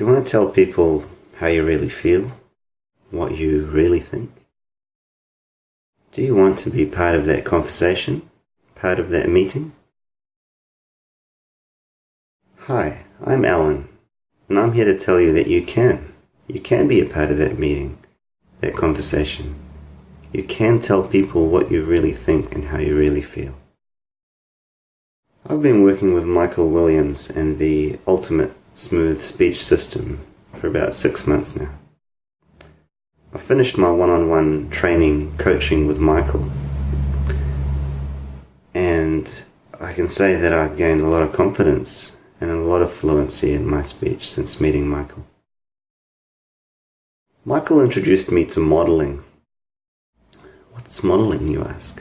Do you want to tell people how you really feel? What you really think? Do you want to be part of that conversation? Part of that meeting? Hi, I'm Alan, and I'm here to tell you that you can. You can be a part of that meeting, that conversation. You can tell people what you really think and how you really feel. I've been working with Michael Williams and the Ultimate Smooth Speech System for about 6 months now. I finished my one-on-one training coaching with Michael, and I can say that I've gained a lot of confidence and a lot of fluency in my speech since meeting Michael. Michael introduced me to modeling. What's modeling, you ask?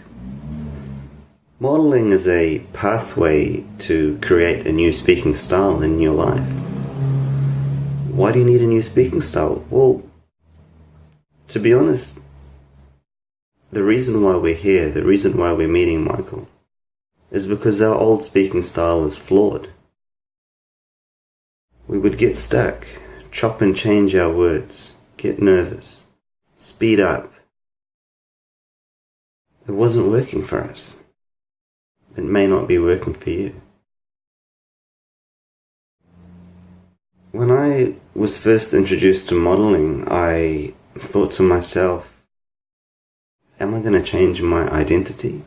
Modeling is a pathway to create a new speaking style in your life. Why do you need a new speaking style? Well, to be honest, the reason why we're here, the reason why we're meeting Michael, is because our old speaking style is flawed. We would get stuck, chop and change our words, get nervous, speed up. It wasn't working for us. It may not be working for you. When I was first introduced to modeling, I thought to myself, am I going to change my identity?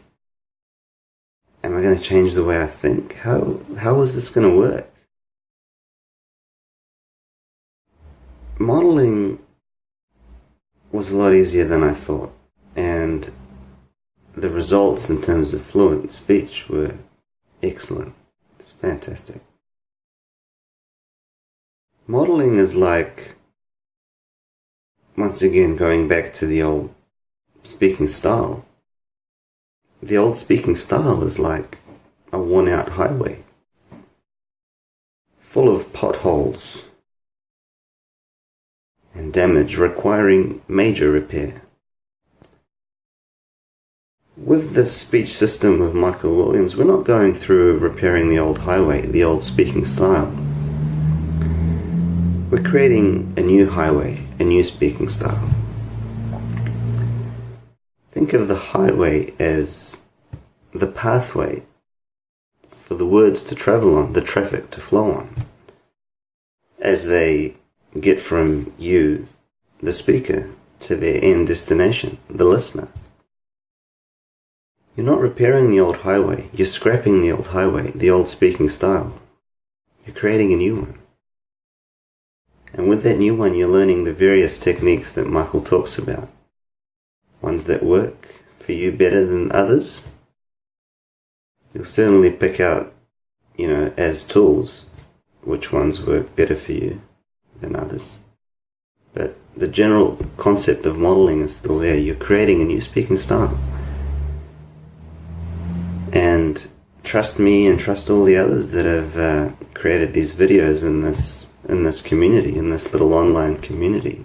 Am I going to change the way I think? How is this going to work? Modeling was a lot easier than I thought, and the results in terms of fluent speech were excellent. It's fantastic. Modeling is like, once again, going back to the old speaking style. The old speaking style is like a worn-out highway, full of potholes and damage requiring major repair. With this speech system with Michael Williams, we're not going through repairing the old highway, the old speaking style. We're creating a new highway, a new speaking style. Think of the highway as the pathway for the words to travel on, the traffic to flow on, as they get from you, the speaker, to their end destination, the listener. You're not repairing the old highway, you're scrapping the old highway, the old speaking style. You're creating a new one. And with that new one, you're learning the various techniques that Michael talks about. Ones that work for you better than others. You'll certainly pick out, as tools, which ones work better for you than others. But the general concept of modeling is still there. You're creating a new speaking style. And trust me and trust all the others that have created these videos in this community, in this little online community.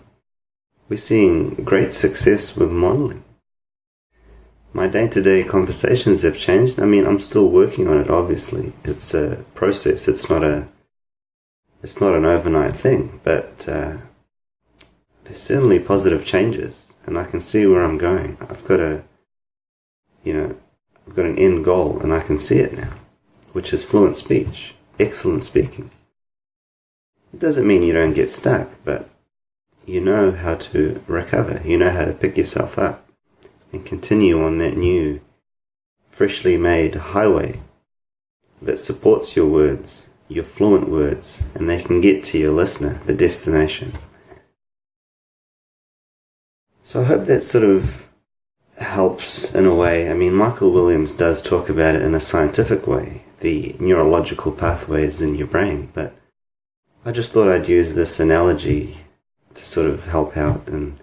We're seeing great success with modeling. My day-to-day conversations have changed. I mean, I'm still working on it, obviously. It's a process. It's not an overnight thing, but there's certainly positive changes, and I can see where I'm going. I've got an end goal, and I can see it now, which is fluent speech, excellent speaking. It doesn't mean you don't get stuck, but you know how to recover, you know how to pick yourself up and continue on that new, freshly made highway that supports your words, your fluent words, and they can get to your listener, the destination. So I hope that sort of helps in a way. I mean, Michael Williams does talk about it in a scientific way, the neurological pathways in your brain, but I just thought I'd use this analogy to sort of help out and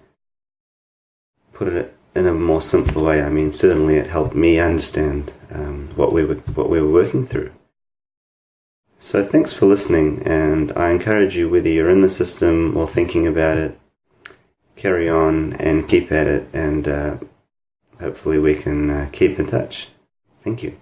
put it in a more simple way. I mean, certainly it helped me understand what we were working through. So thanks for listening, and I encourage you, whether you're in the system or thinking about it, carry on and keep at it, and hopefully we can keep in touch. Thank you.